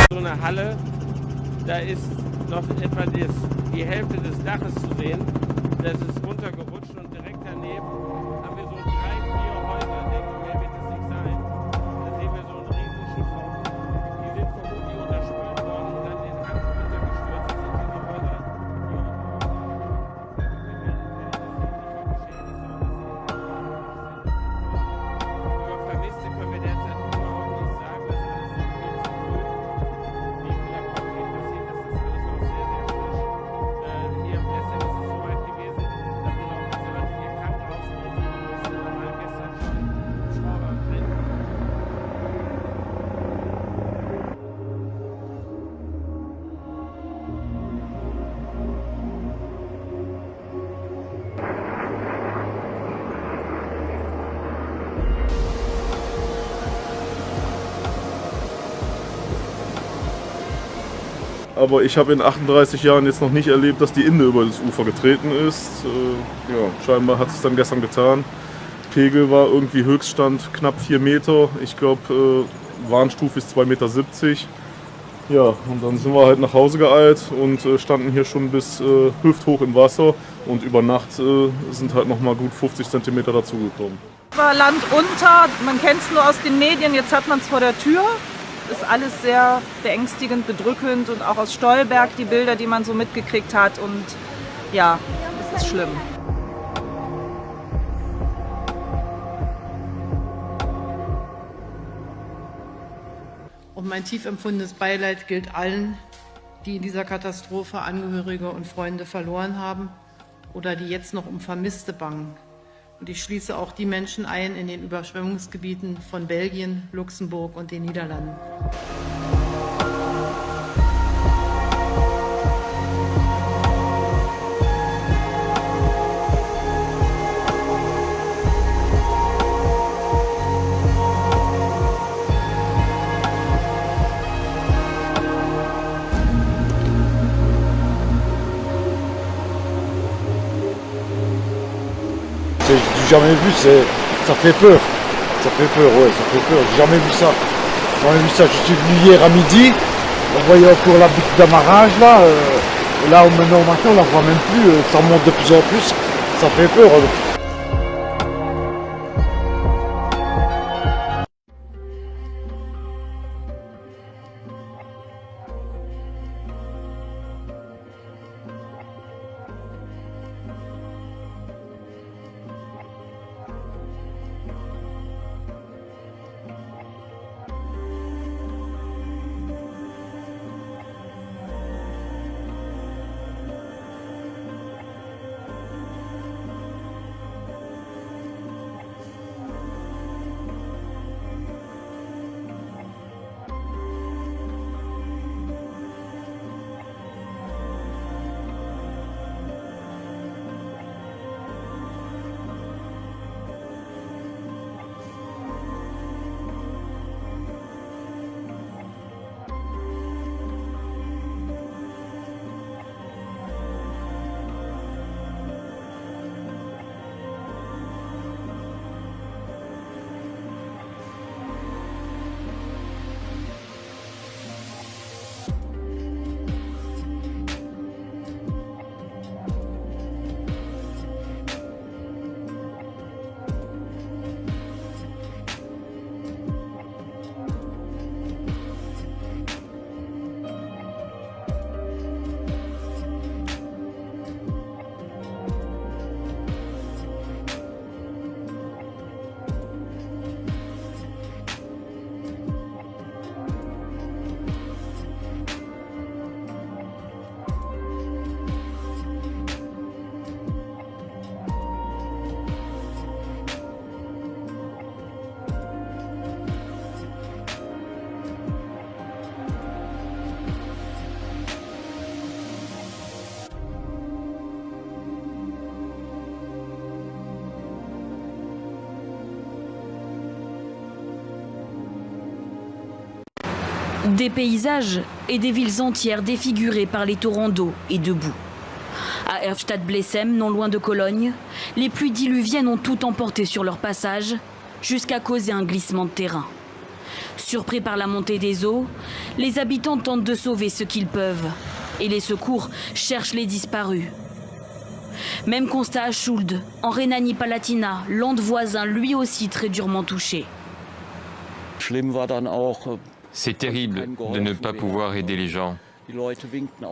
So eine Halle, da ist noch etwa die Hälfte des Daches zu sehen. Das ist runtergerutscht und direkt daneben haben wir so 3, 4 Häuser, denke ich, mehr wird es nicht sein. Da sehen wir so einen riesen Schutthaufen. Die sind vermutlich unterspült worden und dann den Hang runtergestürzt. Das sind diese Häuser, über Vermisste können wir derzeit überhaupt nicht sagen. Das ist alles viel zu früh. Wie viel da konkret passiert ist, das ist alles noch sehr, sehr frisch. Hier im Westen ist es so weit gewesen, dass wir noch Leute hier Krankenhaus mussten. Da waren gestern schon Hubschrauber drin. Aber ich habe in 38 Jahren jetzt noch nicht erlebt, dass die Inde über das Ufer getreten ist. Ja, scheinbar hat es dann gestern getan. Pegel war irgendwie Höchststand knapp 4 Meter. Ich glaube, Warnstufe ist 2,70 Meter. Ja, und dann sind wir halt nach Hause geeilt und standen hier schon bis hüfthoch im Wasser. Und über Nacht sind halt noch mal gut 50 Zentimeter dazugekommen. War Land unter, man kennt es nur aus den Medien, jetzt hat man es vor der Tür. Ist alles sehr beängstigend, bedrückend und auch aus Stolberg die Bilder, die man so mitgekriegt hat. Und ja, es ist schlimm. Und mein tief empfundenes Beileid gilt allen, die in dieser Katastrophe Angehörige und Freunde verloren haben oder die jetzt noch um Vermisste bangen. Und ich schließe auch die Menschen ein in den Überschwemmungsgebieten von Belgien, Luxemburg und den Niederlanden. J'ai jamais vu, ça fait peur. Ça fait peur, ouais, ça fait peur. J'ai jamais vu ça. Jamais vu ça. Je suis venu hier à midi, on voyait encore la boucle d'amarrage là. Et là, maintenant au matin, on la voit même plus. Ça monte de plus en plus. Ça fait peur. Des paysages et des villes entières défigurées par les torrents d'eau et de boue. À Erftstadt-Blessem, non loin de Cologne, les pluies diluviennes ont tout emporté sur leur passage, jusqu'à causer un glissement de terrain. Surpris par la montée des eaux, les habitants tentent de sauver ce qu'ils peuvent. Et les secours cherchent les disparus. Même constat à Schuld, en Rhénanie-Palatinat, land voisin lui aussi très durement touché. C'est terrible de ne pas pouvoir aider les gens.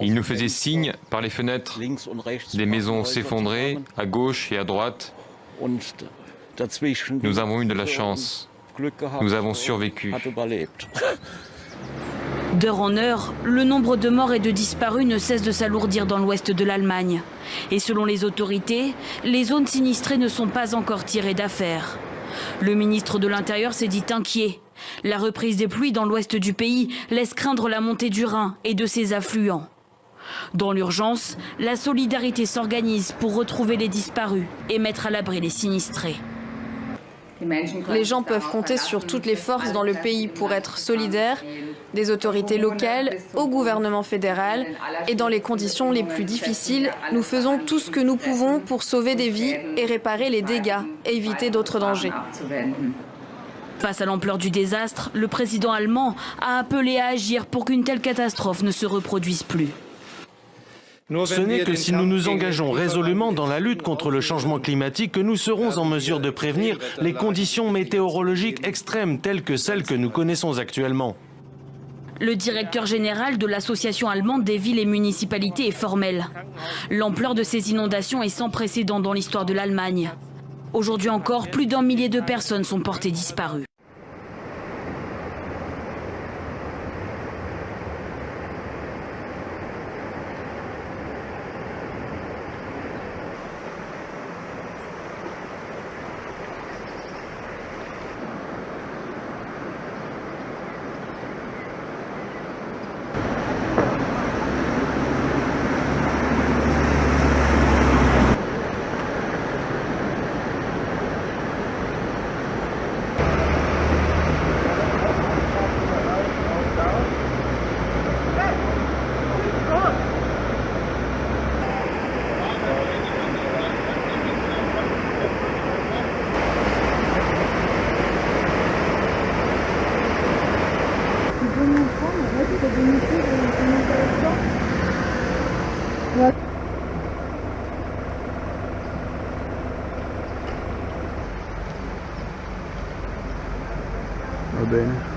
Ils nous faisaient signe par les fenêtres. Les maisons s'effondraient à gauche et à droite. Nous avons eu de la chance. Nous avons survécu. D'heure en heure, le nombre de morts et de disparus ne cesse de s'alourdir dans l'ouest de l'Allemagne. Et selon les autorités, les zones sinistrées ne sont pas encore tirées d'affaire. Le ministre de l'Intérieur s'est dit inquiet. La reprise des pluies dans l'ouest du pays laisse craindre la montée du Rhin et de ses affluents. Dans l'urgence, la solidarité s'organise pour retrouver les disparus et mettre à l'abri les sinistrés. Les gens peuvent compter sur toutes les forces dans le pays pour être solidaires, des autorités locales au gouvernement fédéral. Et dans les conditions les plus difficiles, nous faisons tout ce que nous pouvons pour sauver des vies et réparer les dégâts et éviter d'autres dangers. Face à l'ampleur du désastre, le président allemand a appelé à agir pour qu'une telle catastrophe ne se reproduise plus. Ce n'est que si nous nous engageons résolument dans la lutte contre le changement climatique que nous serons en mesure de prévenir les conditions météorologiques extrêmes telles que celles que nous connaissons actuellement. Le directeur général de l'association allemande des villes et municipalités est formel. L'ampleur de ces inondations est sans précédent dans l'histoire de l'Allemagne. Aujourd'hui encore, plus d'1 millier de personnes sont portées disparues. Va bene.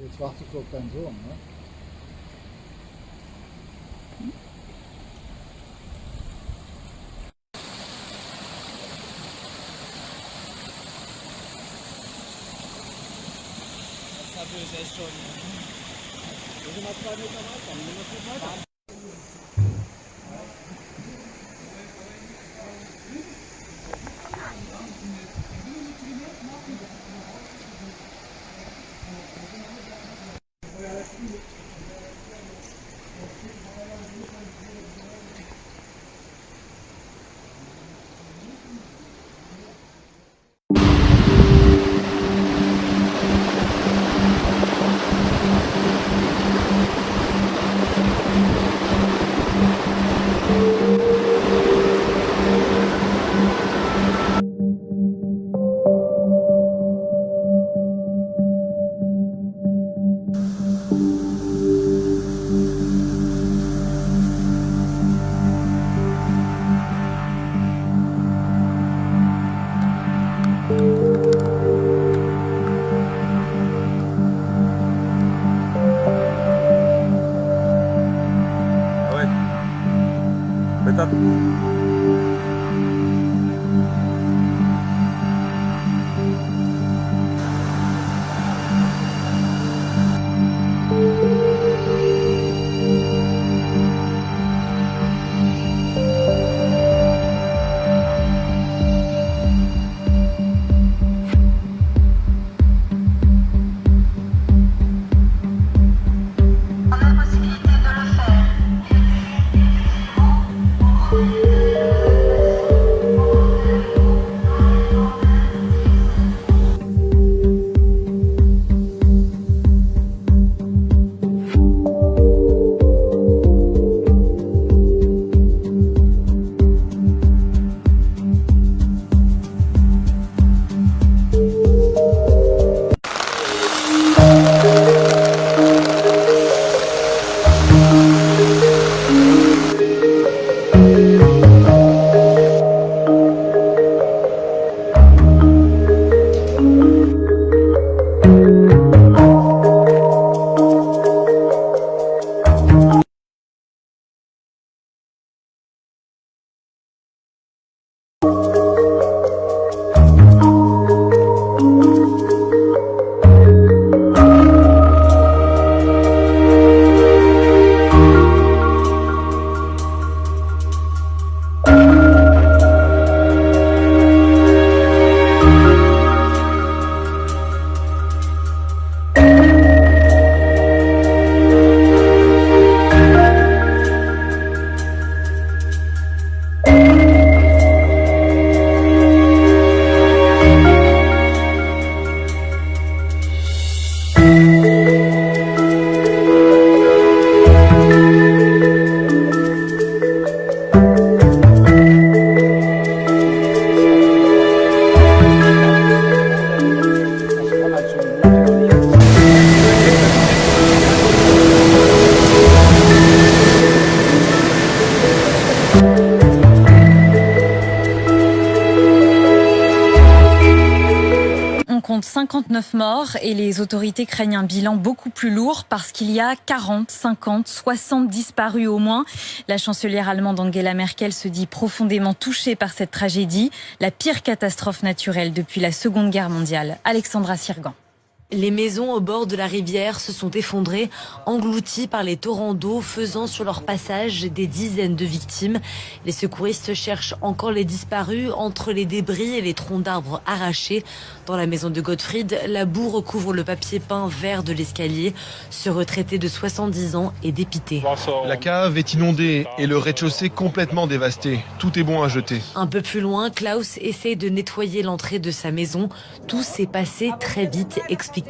Jetzt wartest du auf deinen Sohn, ne? Das ist natürlich echt schon. Wir sind mal 2 Meter weiter, wir sind mal weiter. On a la possibilité de le faire. 59 morts et les autorités craignent un bilan beaucoup plus lourd parce qu'il y a 40, 50, 60 disparus au moins. La chancelière allemande Angela Merkel se dit profondément touchée par cette tragédie, la pire catastrophe naturelle depuis la Seconde Guerre mondiale. Alexandra Sirgan. Les maisons au bord de la rivière se sont effondrées, englouties par les torrents d'eau, faisant sur leur passage des dizaines de victimes. Les secouristes cherchent encore les disparus entre les débris et les troncs d'arbres arrachés. Dans la maison de Gottfried, la boue recouvre le papier peint vert de l'escalier. Ce retraité de 70 ans est dépité. La cave est inondée et le rez-de-chaussée complètement dévasté. Tout est bon à jeter. Un peu plus loin, Klaus essaie de nettoyer l'entrée de sa maison. Tout s'est passé très vite, explique.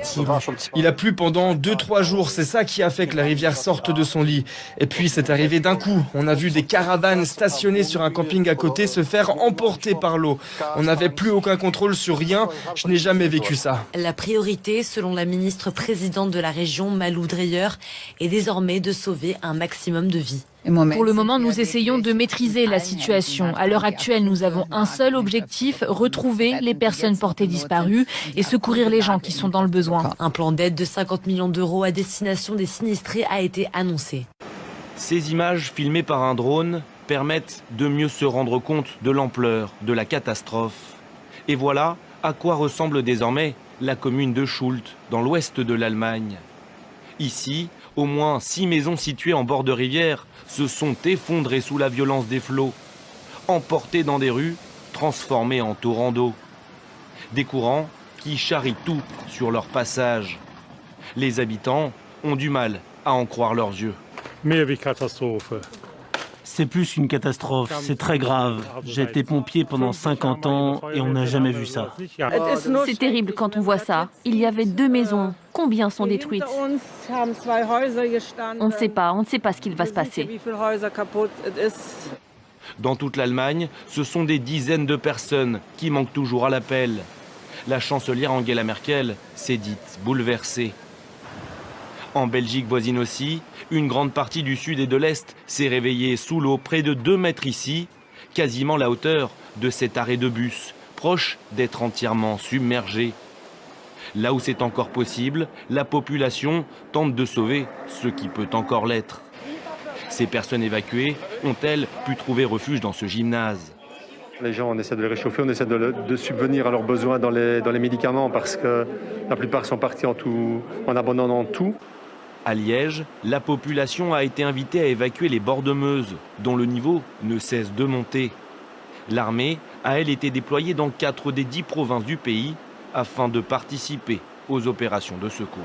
Il a plu pendant 2-3 jours, c'est ça qui a fait que la rivière sorte de son lit. Et puis c'est arrivé d'un coup. On a vu des caravanes stationnées sur un camping à côté se faire emporter par l'eau. On n'avait plus aucun contrôle sur rien. Je n'ai jamais vécu ça. La priorité, selon la ministre présidente de la région, Malou Dreyer, est désormais de sauver un maximum de vies. Pour le moment, nous essayons de maîtriser la situation. À l'heure actuelle, nous avons un seul objectif, retrouver les personnes portées disparues et secourir les gens qui sont dans le besoin. Un plan d'aide de 50 millions d'euros à destination des sinistrés a été annoncé. Ces images filmées par un drone permettent de mieux se rendre compte de l'ampleur de la catastrophe. Et voilà à quoi ressemble désormais la commune de Schult, dans l'ouest de l'Allemagne. Ici, au moins 6 maisons situées en bord de rivière se sont effondrées sous la violence des flots, emportées dans des rues, transformées en torrents d'eau. Des courants qui charrient tout sur leur passage. Les habitants ont du mal à en croire leurs yeux. C'est plus qu'une catastrophe, c'est très grave. J'ai été pompier pendant 50 ans et on n'a jamais vu ça. C'est terrible quand on voit ça. Il y avait 2 maisons. Combien sont détruites? On ne sait pas ce qu'il va se passer. Dans toute l'Allemagne, ce sont des dizaines de personnes qui manquent toujours à l'appel. La chancelière Angela Merkel s'est dite bouleversée. En Belgique voisine aussi, une grande partie du sud et de l'est s'est réveillée sous l'eau près de 2 mètres ici, quasiment la hauteur de cet arrêt de bus, proche d'être entièrement submergé. Là où c'est encore possible, la population tente de sauver ce qui peut encore l'être. Ces personnes évacuées ont-elles pu trouver refuge dans ce gymnase? Les gens, on essaie de les réchauffer, on essaie de subvenir à leurs besoins dans les médicaments parce que la plupart sont partis en abandonnant tout. À Liège, la population a été invitée à évacuer les bords de Meuse, dont le niveau ne cesse de monter. L'armée a, elle, été déployée dans 4 des 10 provinces du pays afin de participer aux opérations de secours.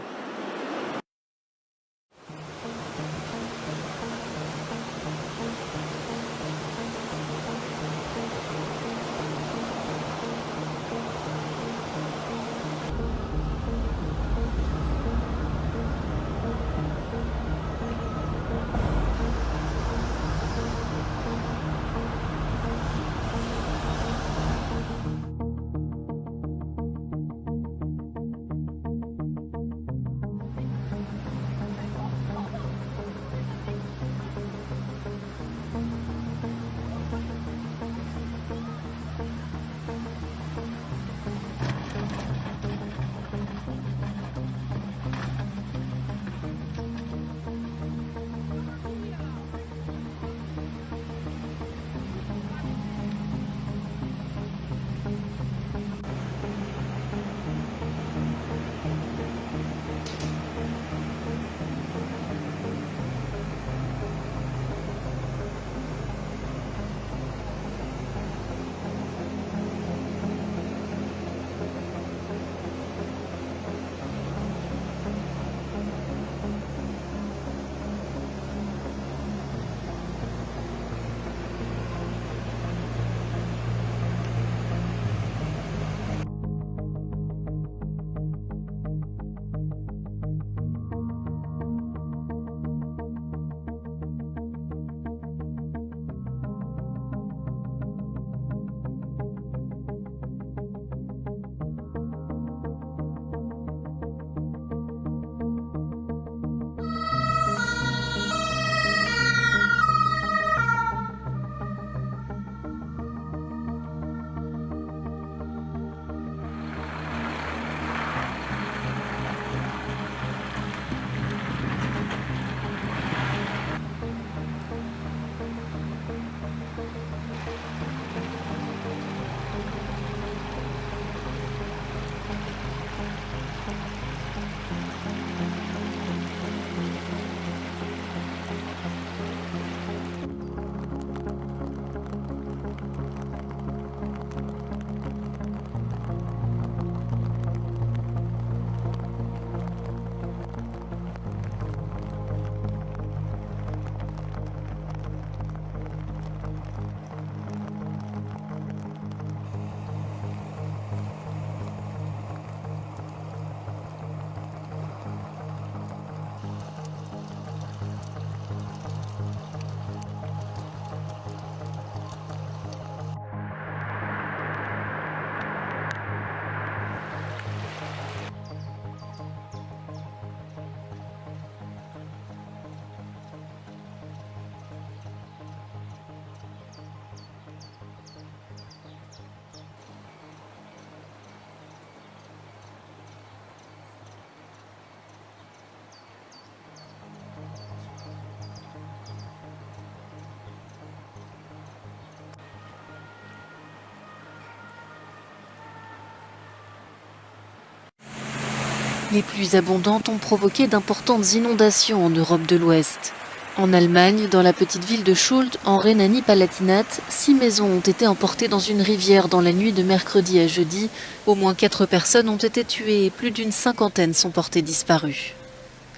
Les pluies abondantes ont provoqué d'importantes inondations en Europe de l'Ouest. En Allemagne, dans la petite ville de Schuld, en Rhénanie-Palatinate, 6 maisons ont été emportées dans une rivière dans la nuit de mercredi à jeudi. Au moins 4 personnes ont été tuées et plus d'une cinquantaine sont portées disparues.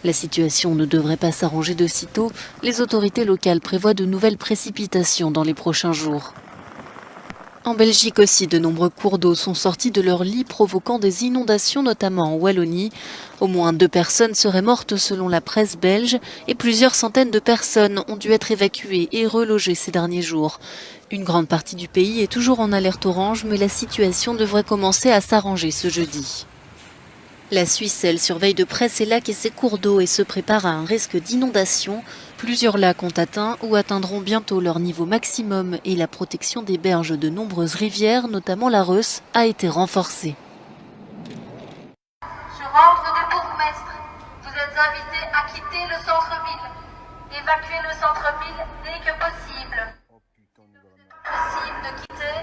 La situation ne devrait pas s'arranger de sitôt. Les autorités locales prévoient de nouvelles précipitations dans les prochains jours. En Belgique aussi, de nombreux cours d'eau sont sortis de leur lit, provoquant des inondations, notamment en Wallonie. Au moins 2 personnes seraient mortes selon la presse belge et plusieurs centaines de personnes ont dû être évacuées et relogées ces derniers jours. Une grande partie du pays est toujours en alerte orange, mais la situation devrait commencer à s'arranger ce jeudi. La Suisse, elle, surveille de près ses lacs et ses cours d'eau et se prépare à un risque d'inondation. Plusieurs lacs ont atteint ou atteindront bientôt leur niveau maximum et la protection des berges de nombreuses rivières, notamment la Reuss, a été renforcée. Sur ordre du bourgmestre, vous êtes invités à quitter le centre-ville. Évacuez le centre-ville dès que possible. Possible de quitter,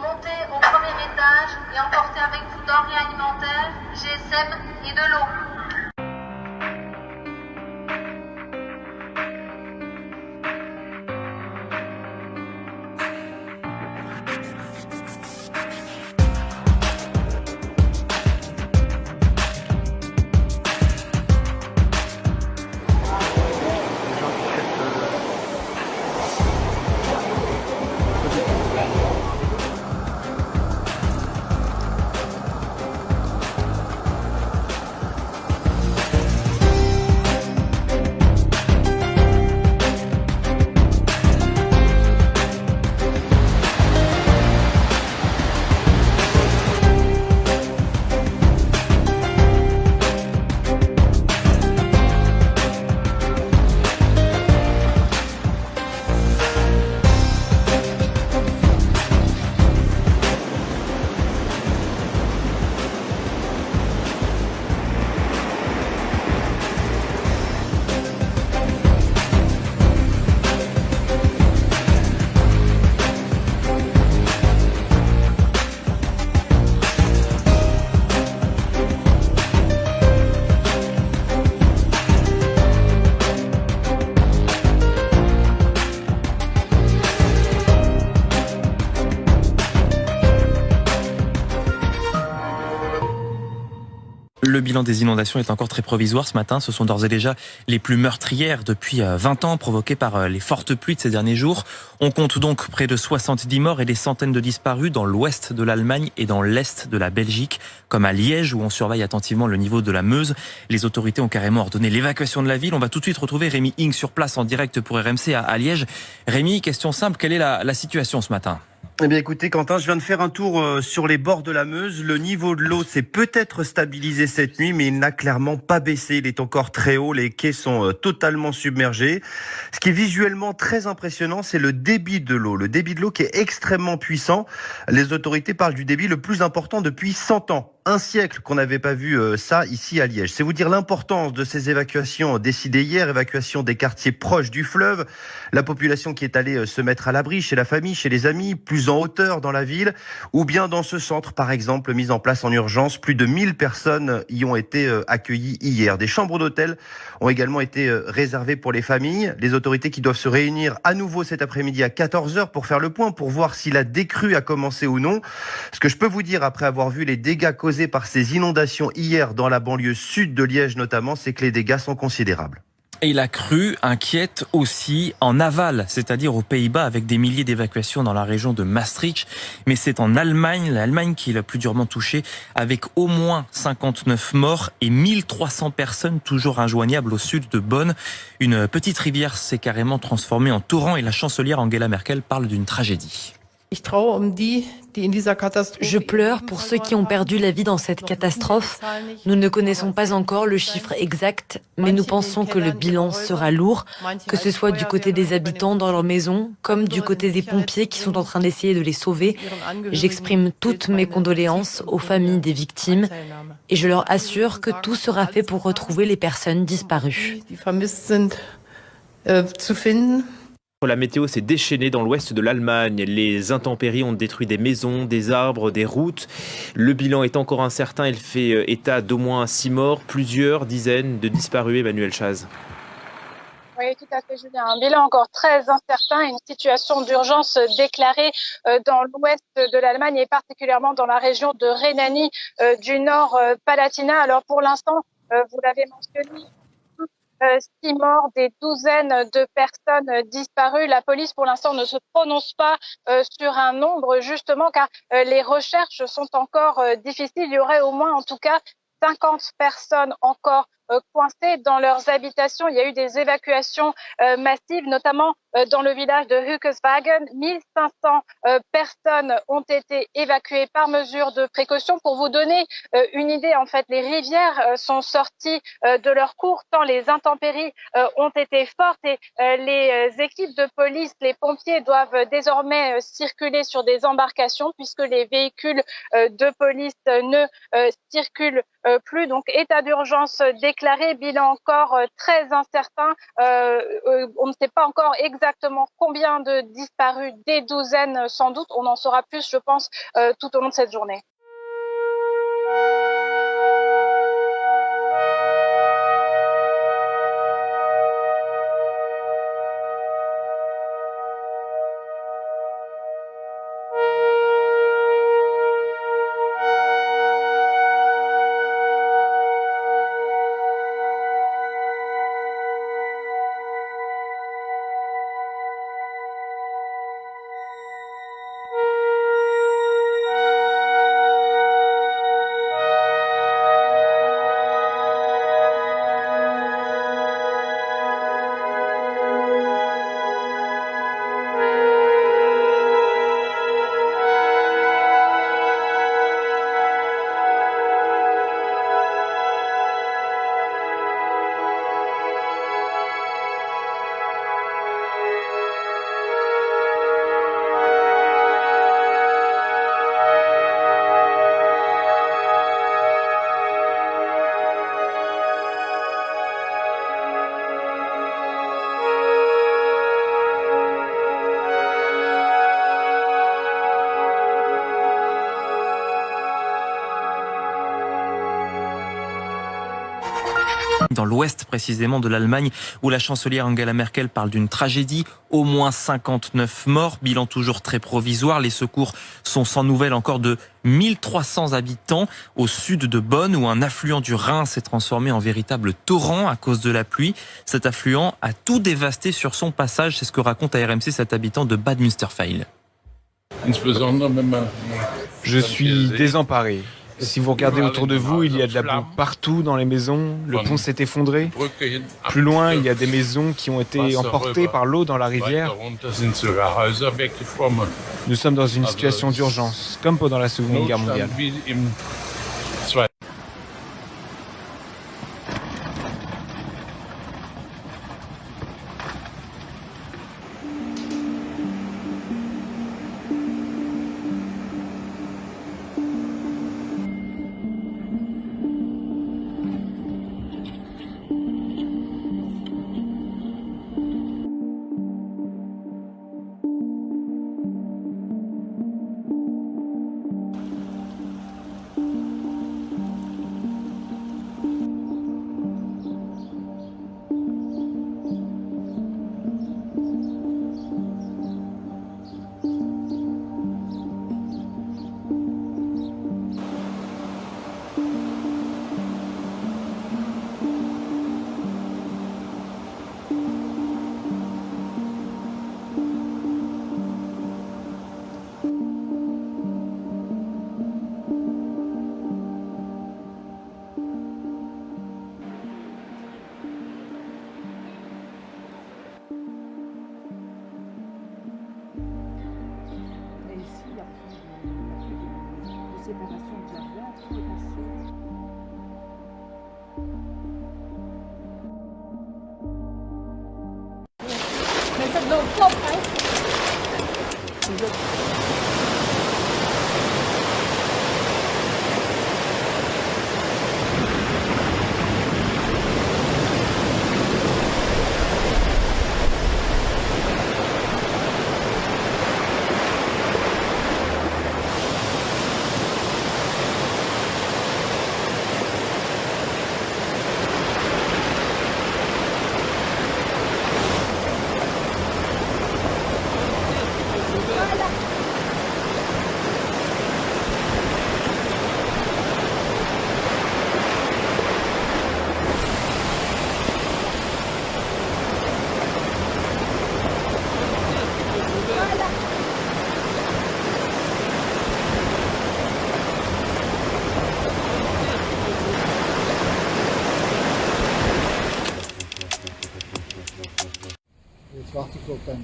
montez au premier étage et emportez avec vous denrées alimentaires, GSM et de l'eau. Le bilan des inondations est encore très provisoire ce matin. Ce sont d'ores et déjà les plus meurtrières depuis 20 ans, provoquées par les fortes pluies de ces derniers jours. On compte donc près de 70 morts et des centaines de disparus dans l'ouest de l'Allemagne et dans l'est de la Belgique, comme à Liège où on surveille attentivement le niveau de la Meuse. Les autorités ont carrément ordonné l'évacuation de la ville. On va tout de suite retrouver Rémi Ing sur place en direct pour RMC à Liège. Rémi, question simple, quelle est la situation ce matin ? Eh bien écoutez Quentin, je viens de faire un tour sur les bords de la Meuse. Le niveau de l'eau s'est peut-être stabilisé cette nuit, mais il n'a clairement pas baissé. Il est encore très haut, les quais sont totalement submergés. Ce qui est visuellement très impressionnant, c'est le débit de l'eau. Le débit de l'eau qui est extrêmement puissant. Les autorités parlent du débit le plus important depuis 100 ans. Un siècle qu'on n'avait pas vu ça ici à Liège. C'est vous dire l'importance de ces évacuations décidées hier, évacuation des quartiers proches du fleuve, la population qui est allée se mettre à l'abri chez la famille, chez les amis, plus en hauteur dans la ville, ou bien dans ce centre par exemple mis en place en urgence. Plus de 1000 personnes y ont été accueillies hier. Des chambres d'hôtel ont également été réservées pour les familles. Les autorités qui doivent se réunir à nouveau cet après-midi à 14h pour faire le point, pour voir si la décrue a commencé ou non. Ce que je peux vous dire après avoir vu les dégâts causés par ces inondations hier dans la banlieue sud de Liège notamment, c'est que les dégâts sont considérables. Et la crue inquiète aussi en aval, c'est-à-dire aux Pays-Bas, avec des milliers d'évacuations dans la région de Maastricht. Mais c'est en Allemagne, l'Allemagne qui est la plus durement touchée, avec au moins 59 morts et 1300 personnes toujours injoignables au sud de Bonn. Une petite rivière s'est carrément transformée en torrent et la chancelière Angela Merkel parle d'une tragédie. Je pleure pour ceux qui ont perdu la vie dans cette catastrophe. Nous ne connaissons pas encore le chiffre exact, mais nous pensons que le bilan sera lourd, que ce soit du côté des habitants dans leurs maisons, comme du côté des pompiers qui sont en train d'essayer de les sauver. J'exprime toutes mes condoléances aux familles des victimes et je leur assure que tout sera fait pour retrouver les personnes disparues. La météo s'est déchaînée dans l'ouest de l'Allemagne. Les intempéries ont détruit des maisons, des arbres, des routes. Le bilan est encore incertain. Il fait état d'au moins 6 morts, plusieurs dizaines de disparus. Emmanuel Chaz. Oui, tout à fait, Julien. Un bilan encore très incertain, une situation d'urgence déclarée dans l'ouest de l'Allemagne et particulièrement dans la région de Rhénanie du Nord-Palatinat. Alors pour l'instant, vous l'avez mentionné, 6 morts, des douzaines de personnes disparues. La police, pour l'instant, ne se prononce pas sur un nombre, justement, car les recherches sont encore difficiles. Il y aurait au moins, en tout cas, 50 personnes encore coincées dans leurs habitations. Il y a eu des évacuations massives, notamment dans le village de Hückeswagen. 1500 personnes ont été évacuées par mesure de précaution. Pour vous donner une idée, en fait, les rivières sont sorties de leur cours tant les intempéries ont été fortes et les équipes de police, les pompiers doivent désormais circuler sur des embarcations puisque les véhicules de police ne circulent plus. Donc, état d'urgence déclaré, bilan encore très incertain. On ne sait pas encore exactement combien de disparus, des douzaines sans doute. On en saura plus, je pense, tout au long de cette journée. Dans l'ouest précisément de l'Allemagne, où la chancelière Angela Merkel parle d'une tragédie, au moins 59 morts, bilan toujours très provisoire. Les secours sont sans nouvelles encore de 1300 habitants au sud de Bonn, où un affluent du Rhin s'est transformé en véritable torrent à cause de la pluie. Cet affluent a tout dévasté sur son passage, c'est ce que raconte à RMC cet habitant de Bad Münsterpfeil. Je suis désemparé. Si vous regardez autour de vous, il y a de la boue partout dans les maisons, le pont s'est effondré. Plus loin, il y a des maisons qui ont été emportées par l'eau dans la rivière. Nous sommes dans une situation d'urgence, comme pendant la Seconde Guerre mondiale.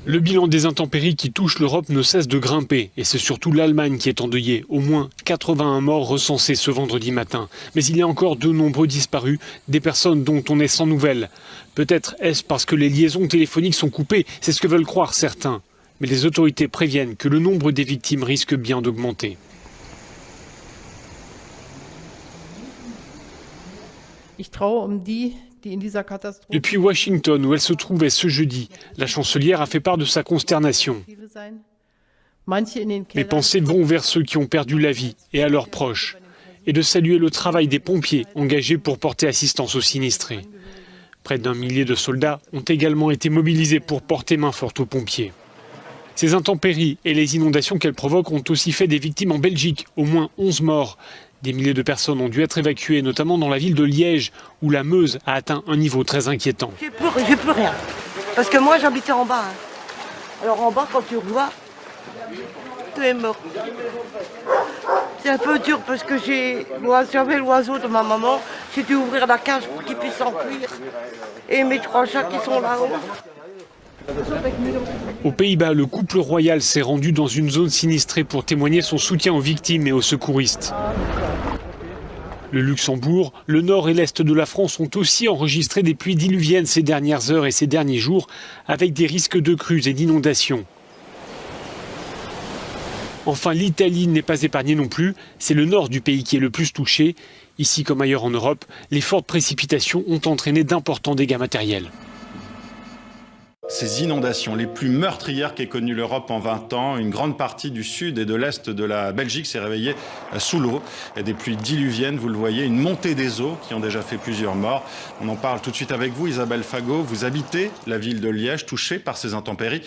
Le bilan des intempéries qui touchent l'Europe ne cesse de grimper et c'est surtout l'Allemagne qui est endeuillée. Au moins 81 morts recensés ce vendredi matin. Mais il y a encore de nombreux disparus, des personnes dont on est sans nouvelles. Peut-être est-ce parce que les liaisons téléphoniques sont coupées, c'est ce que veulent croire certains. Mais les autorités préviennent que le nombre des victimes risque bien d'augmenter. Depuis Washington, où elle se trouvait ce jeudi, la chancelière a fait part de sa consternation. Mes pensées vont vers ceux qui ont perdu la vie et à leurs proches, et de saluer le travail des pompiers engagés pour porter assistance aux sinistrés. Près d'1 millier de soldats ont également été mobilisés pour porter main forte aux pompiers. Ces intempéries et les inondations qu'elles provoquent ont aussi fait des victimes en Belgique, au moins 11 morts. Des milliers de personnes ont dû être évacuées, notamment dans la ville de Liège, où la Meuse a atteint un niveau très inquiétant. J'ai plus rien, parce que moi j'habitais en bas. Alors en bas, quand tu revois, tout est mort. C'est un peu dur parce que j'avais l'oiseau de ma maman, j'ai dû ouvrir la cage pour qu'il puisse s'enfuir. Et mes 3 chats qui sont là-haut. Aux Pays-Bas, le couple royal s'est rendu dans une zone sinistrée pour témoigner son soutien aux victimes et aux secouristes. Le Luxembourg, le nord et l'est de la France ont aussi enregistré des pluies diluviennes ces dernières heures et ces derniers jours, avec des risques de crues et d'inondations. Enfin, l'Italie n'est pas épargnée non plus. C'est le nord du pays qui est le plus touché. Ici comme ailleurs en Europe, les fortes précipitations ont entraîné d'importants dégâts matériels. Ces inondations les plus meurtrières qu'ait connues l'Europe en 20 ans, une grande partie du sud et de l'est de la Belgique s'est réveillée sous l'eau. Et des pluies diluviennes, vous le voyez, une montée des eaux qui ont déjà fait plusieurs morts. On en parle tout de suite avec vous, Isabelle Fagot. Vous habitez la ville de Liège, touchée par ces intempéries.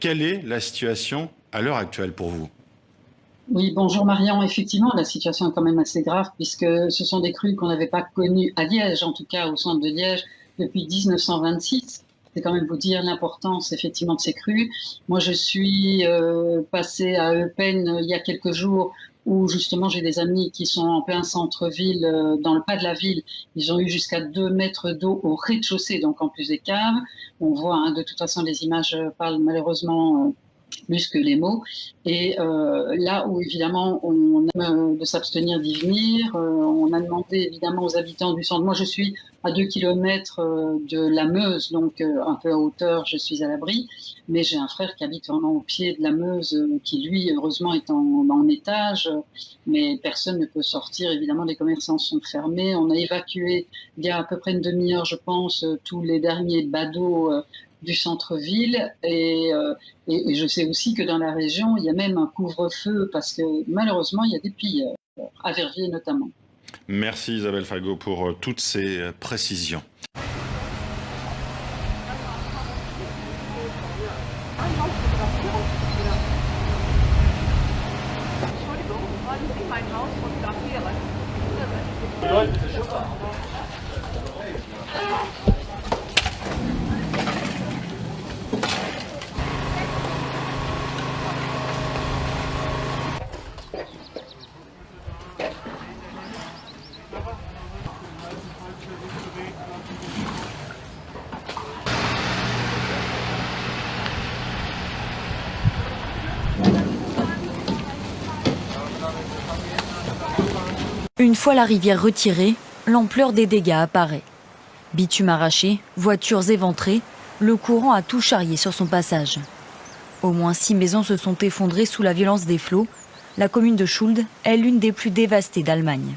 Quelle est la situation à l'heure actuelle pour vous ? Oui, bonjour Marion. Effectivement, la situation est quand même assez grave puisque ce sont des crues qu'on n'avait pas connues à Liège, en tout cas au centre de Liège, depuis 1926. C'est quand même vous dire l'importance effectivement de ces crues. Moi, je suis passée à Eupen il y a quelques jours où justement j'ai des amis qui sont en plein centre-ville, dans le pas de la ville. Ils ont eu jusqu'à 2 mètres d'eau au rez-de-chaussée, donc en plus des caves. On voit, hein, de toute façon, les images parlent malheureusement plus que les mots. Et là où évidemment on aime de s'abstenir d'y venir, on a demandé évidemment aux habitants du centre. Moi je suis à 2 kilomètres de la Meuse, donc un peu à hauteur, je suis à l'abri, mais j'ai un frère qui habite vraiment au pied de la Meuse, qui lui heureusement est en étage, mais personne ne peut sortir, évidemment les commerçants sont fermés. On a évacué il y a à peu près une demi-heure je pense tous les derniers badauds du centre-ville et je sais aussi que dans la région il y a même un couvre-feu parce que malheureusement il y a des pilleurs, à Verviers notamment. Merci Isabelle Fagot pour toutes ces précisions. Une fois la rivière retirée, l'ampleur des dégâts apparaît. Bitume arraché, voitures éventrées, le courant a tout charrié sur son passage. Au moins 6 maisons se sont effondrées sous la violence des flots. La commune de Schuld est l'une des plus dévastées d'Allemagne.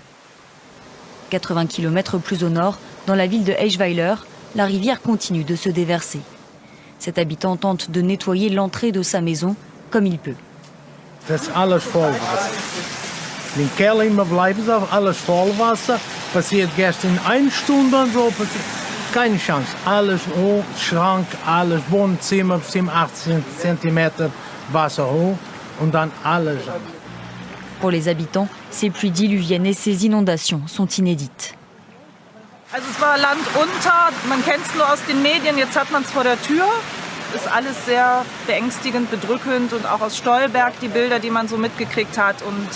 80 km plus au nord, dans la ville de Eichweiler, la rivière continue de se déverser. Cet habitant tente de nettoyer l'entrée de sa maison comme il peut. Das alles Vollwasser. Den Keller immer bleiben sie, alles Vollwasser. Passiert gestern in 1 Stunde und so. Keine Chance. Alles hoch, Schrank, alles Wohnzimmer, 18 cm Wasser hoch und dann alles. Pour les habitants, ces pluies diluviennes et ces inondations sont inédites. Also es war Land unter, man kennt es nur aus den Medien, jetzt hat man es vor der Tür. Das ist alles sehr beängstigend, bedrückend und auch aus Stolberg die Bilder, die man so mitgekriegt hat und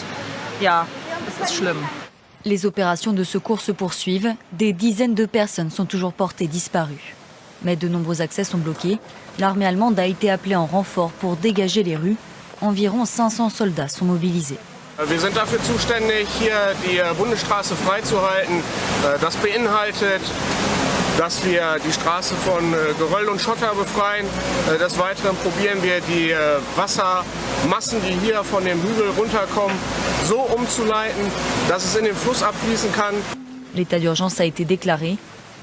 ja, es ist schlimm. Les opérations de secours se poursuivent, des dizaines de personnes sont toujours portées disparues. Mais de nombreux accès sont bloqués. L'armée allemande a été appelée en renfort pour dégager les rues. Environ 500 soldats sont mobilisés. Wir sind dafür zuständig, hier die Bundesstraße freizuhalten. Das beinhaltet, dass wir die Straße von Geröll und Schotter befreien. Des Weiteren probieren wir die Wassermassen, die hier von dem Hügel runterkommen, so umzuleiten, dass es in den Fluss abfließen kann. L'état d'urgence a été déclaré.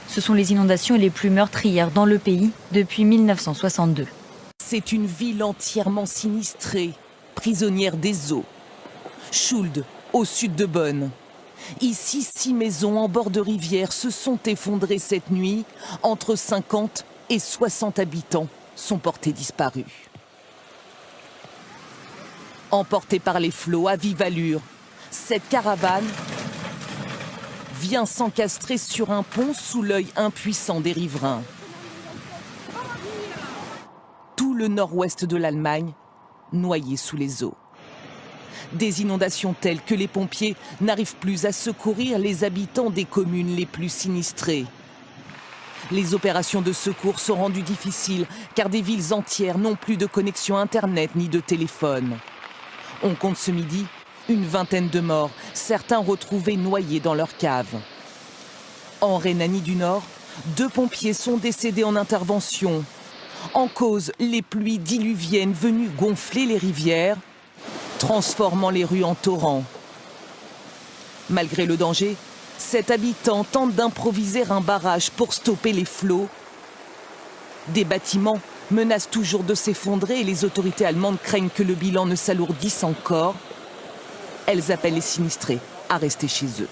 Ce sont les inondations les plus meurtrières dans le pays depuis 1962. C'est une ville entièrement sinistrée, prisonnière des eaux. Schuld, au sud de Bonn. Ici, 6 maisons en bord de rivière se sont effondrées cette nuit. Entre 50 et 60 habitants sont portés disparus. Emportés par les flots à vive allure, cette caravane vient s'encastrer sur un pont sous l'œil impuissant des riverains. Tout le nord-ouest de l'Allemagne noyé sous les eaux. Des inondations telles que les pompiers n'arrivent plus à secourir les habitants des communes les plus sinistrées. Les opérations de secours sont rendues difficiles car des villes entières n'ont plus de connexion Internet ni de téléphone. On compte ce midi une vingtaine de morts, certains retrouvés noyés dans leur cave. En Rhénanie du Nord, 2 pompiers sont décédés en intervention. En cause, les pluies diluviennes venues gonfler les rivières, transformant les rues en torrents. Malgré le danger, cet habitant tente d'improviser un barrage pour stopper les flots. Des bâtiments menacent toujours de s'effondrer et les autorités allemandes craignent que le bilan ne s'alourdisse encore. Elles appellent les sinistrés à rester chez eux.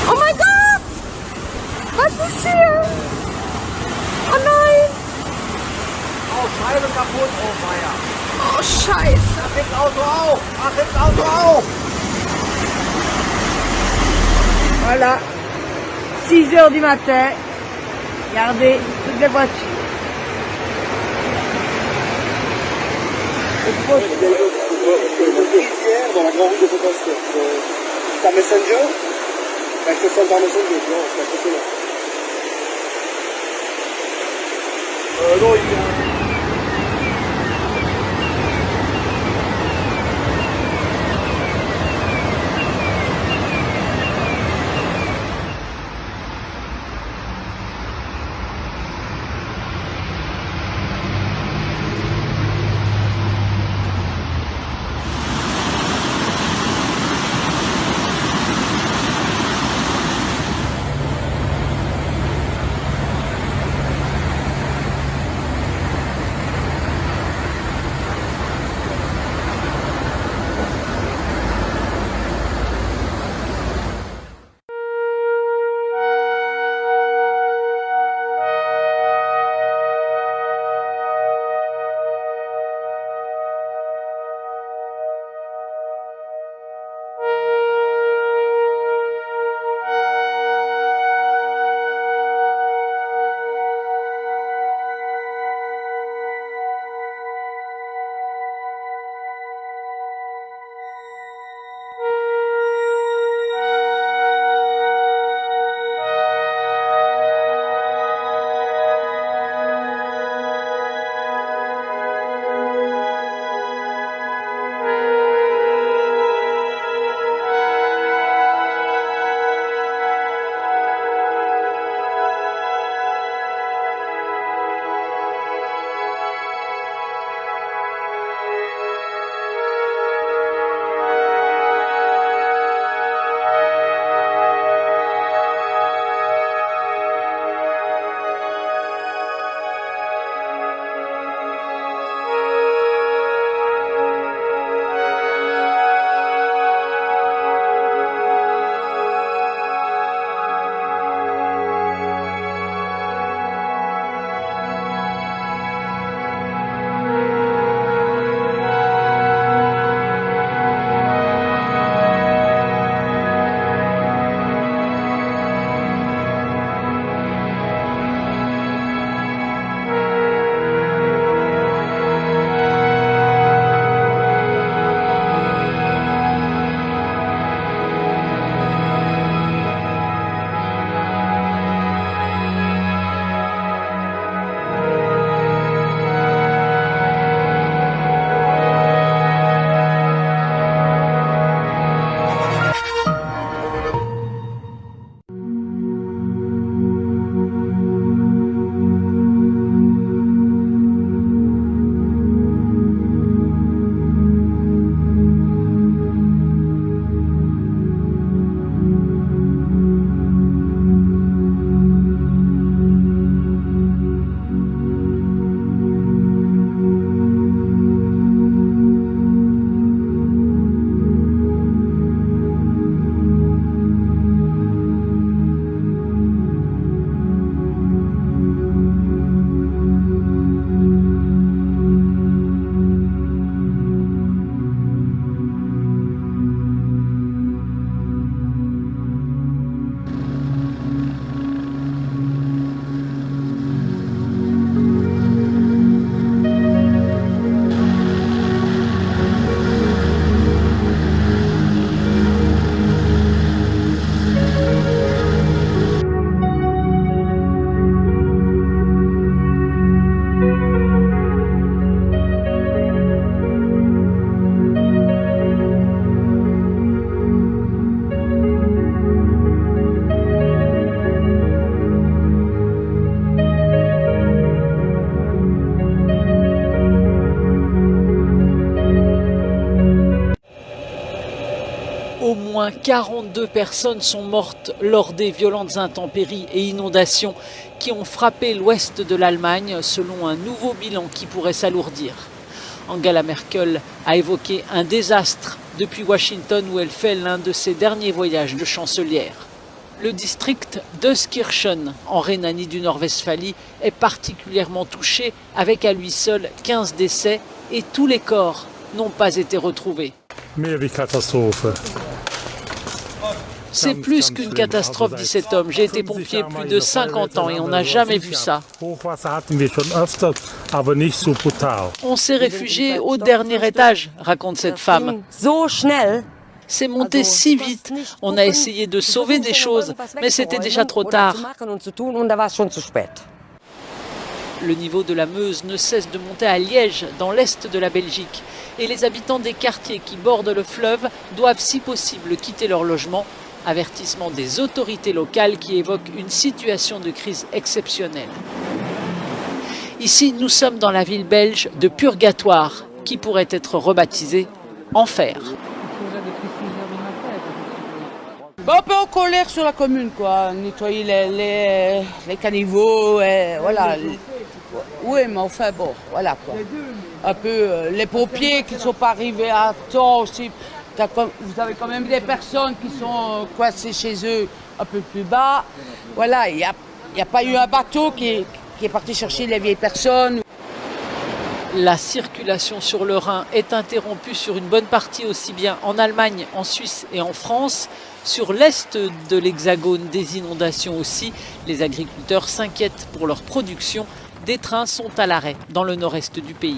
Oh mein Gott! Was ist hier? Oh nein! Oh, Scheibe kaputt, oh Meier. Oh Scheiße! Mach das Auto auf! Mach das Auto auf! Voilà. 6 heures du matin. Regardez toutes les voitures. Dans la grande route de Potasque. T'as Messenger? Je te sens par Messenger, tu vois, c'est impressionnant. Non, il 42 personnes sont mortes lors des violentes intempéries et inondations qui ont frappé l'ouest de l'Allemagne, selon un nouveau bilan qui pourrait s'alourdir. Angela Merkel a évoqué un désastre depuis Washington où elle fait l'un de ses derniers voyages de chancelière. Le district d'Euskirchen, en Rhénanie du Nord-Westphalie, est particulièrement touché avec à lui seul 15 décès et tous les corps n'ont pas été retrouvés. C'est plus qu'une catastrophe, dit cet homme. J'ai été pompier plus de 50 ans et on n'a jamais vu ça. On s'est réfugié au dernier étage, raconte cette femme. C'est monté si vite. On a essayé de sauver des choses, mais c'était déjà trop tard. Le niveau de la Meuse ne cesse de monter à Liège, dans l'est de la Belgique. Et les habitants des quartiers qui bordent le fleuve doivent, si possible, quitter leur logement. Avertissement des autorités locales qui évoquent une situation de crise exceptionnelle. Ici, nous sommes dans la ville belge de Purgatoire, qui pourrait être rebaptisée Enfer. Un peu en colère sur la commune, quoi. Nettoyer les caniveaux, voilà. Oui, mais enfin bon, voilà quoi. Un peu les pompiers qui ne sont pas arrivés à temps aussi. Vous avez quand même des personnes qui sont coincées chez eux un peu plus bas. Voilà, il n'y a pas eu un bateau qui est parti chercher les vieilles personnes. La circulation sur le Rhin est interrompue sur une bonne partie aussi bien en Allemagne, en Suisse et en France. Sur l'est de l'Hexagone, des inondations aussi. Les agriculteurs s'inquiètent pour leur production. Des trains sont à l'arrêt dans le nord-est du pays.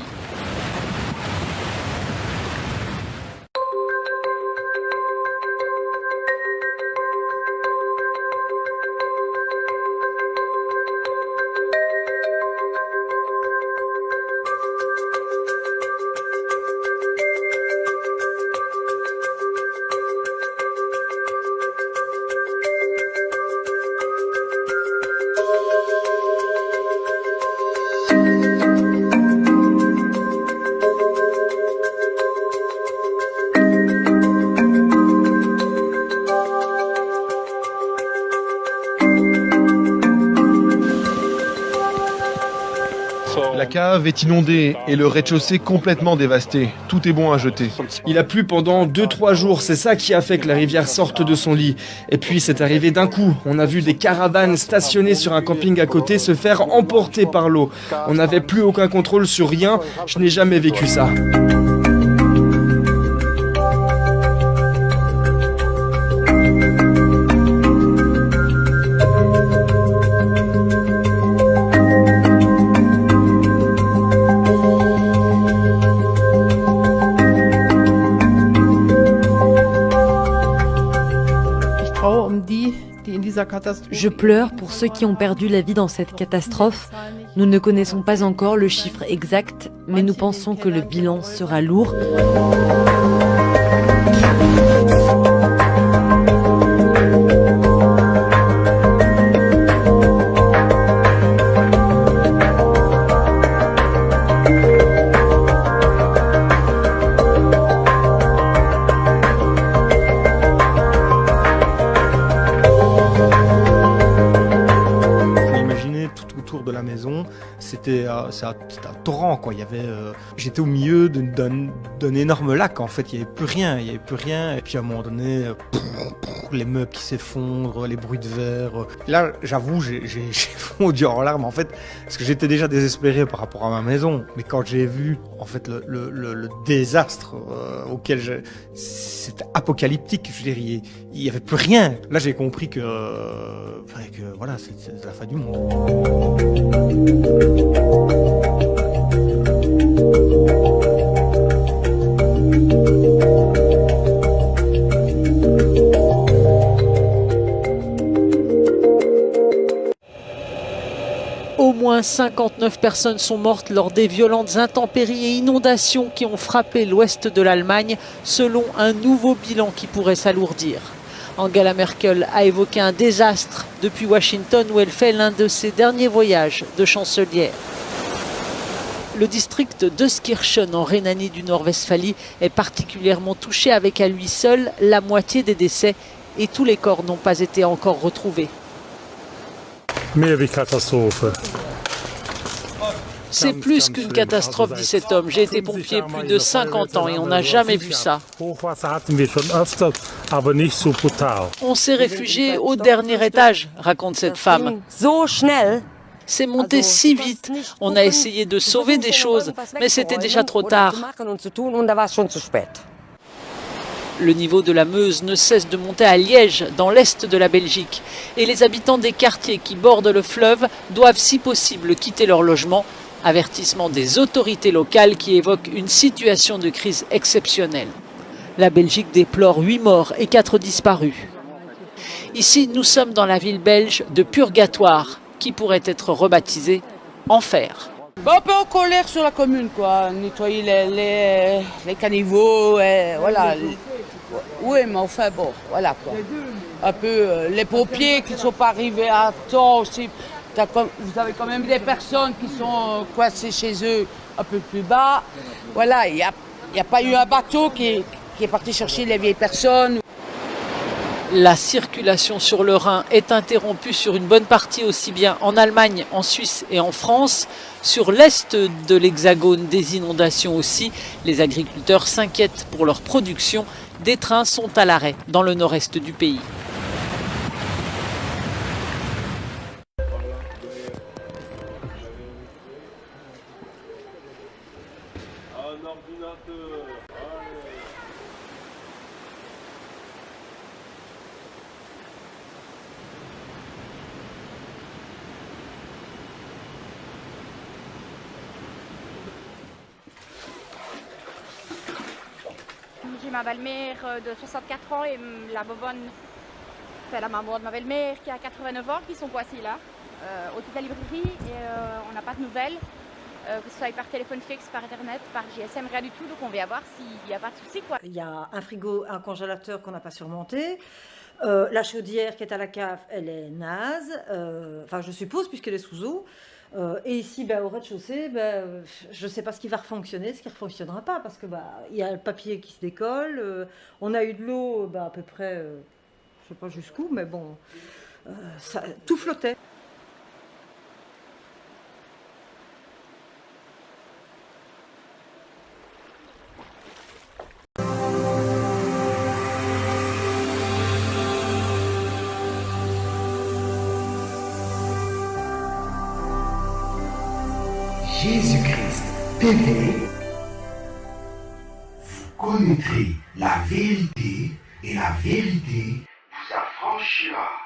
La cave est inondée et le rez-de-chaussée complètement dévasté. Tout est bon à jeter. Il a plu pendant 2-3 jours, c'est ça qui a fait que la rivière sorte de son lit. Et puis c'est arrivé d'un coup. On a vu des caravanes stationnées sur un camping à côté se faire emporter par l'eau. On n'avait plus aucun contrôle sur rien. Je n'ai jamais vécu ça. Je pleure pour ceux qui ont perdu la vie dans cette catastrophe. Nous ne connaissons pas encore le chiffre exact, mais nous pensons que le bilan sera lourd. C'était un torrent, quoi. J'étais au milieu d'un énorme lac, en fait. Il n'y avait plus rien. Et puis à un moment donné, les meubles qui s'effondrent, les bruits de verre. Là, j'avoue, j'ai fondu en larmes, en fait, parce que j'étais déjà désespéré par rapport à ma maison. Mais quand j'ai vu, en fait, le désastre auquel c'était apocalyptique. Je veux dire, il n'y avait plus rien. Là, j'ai compris que voilà, c'est la fin du monde. Au moins 59 personnes sont mortes lors des violentes intempéries et inondations qui ont frappé l'ouest de l'Allemagne, selon un nouveau bilan qui pourrait s'alourdir. Angela Merkel a évoqué un désastre depuis Washington où elle fait l'un de ses derniers voyages de chancelière. Le district d'Euskirchen en Rhénanie du Nord-Westphalie est particulièrement touché avec à lui seul la moitié des décès et tous les corps n'ont pas été encore retrouvés. C'est plus qu'une catastrophe, dit cet homme. J'ai été pompier plus de 50 ans et on n'a jamais vu ça. On s'est réfugié au dernier étage, raconte cette femme. C'est monté si vite. On a essayé de sauver des choses, mais c'était déjà trop tard. Le niveau de la Meuse ne cesse de monter à Liège, dans l'est de la Belgique. Et les habitants des quartiers qui bordent le fleuve doivent, si possible, quitter leur logement. Avertissement des autorités locales qui évoquent une situation de crise exceptionnelle. La Belgique déplore 8 morts et 4 disparus. Ici, nous sommes dans la ville belge de Purgatoire, qui pourrait être rebaptisée Enfer. Un peu en colère sur la commune, quoi. Nettoyer les caniveaux, et voilà. Oui, mais enfin bon, voilà quoi. Un peu les pompiers qui ne sont pas arrivés à temps aussi. Vous avez quand même des personnes qui sont coincées chez eux un peu plus bas. Voilà, il n'y a pas eu un bateau qui est parti chercher les vieilles personnes. La circulation sur le Rhin est interrompue sur une bonne partie aussi bien en Allemagne, en Suisse et en France. Sur l'est de l'Hexagone, des inondations aussi. Les agriculteurs s'inquiètent pour leur production. Des trains sont à l'arrêt dans le nord-est du pays. J'ai ma belle-mère de 64 ans et la bobonne, c'est la maman de ma belle-mère qui a 89 ans, qui sont coincés là, au toute la librairie, et on n'a pas de nouvelles, que ce soit par téléphone fixe, par internet, par GSM, rien du tout, donc on va voir s'il n'y a pas de souci, quoi. Il y a un frigo, un congélateur qu'on n'a pas surmonté, la chaudière qui est à la cave, elle est naze, enfin je suppose puisqu'elle est sous eau. Et ici, au rez-de-chaussée, je ne sais pas ce qui va refonctionner, ce qui ne refonctionnera pas, parce que y a le papier qui se décolle, on a eu de l'eau à peu près, je ne sais pas jusqu'où, mais bon, tout flottait. Jésus-Christ TV, vous connaîtrez la vérité et la vérité vous affranchira.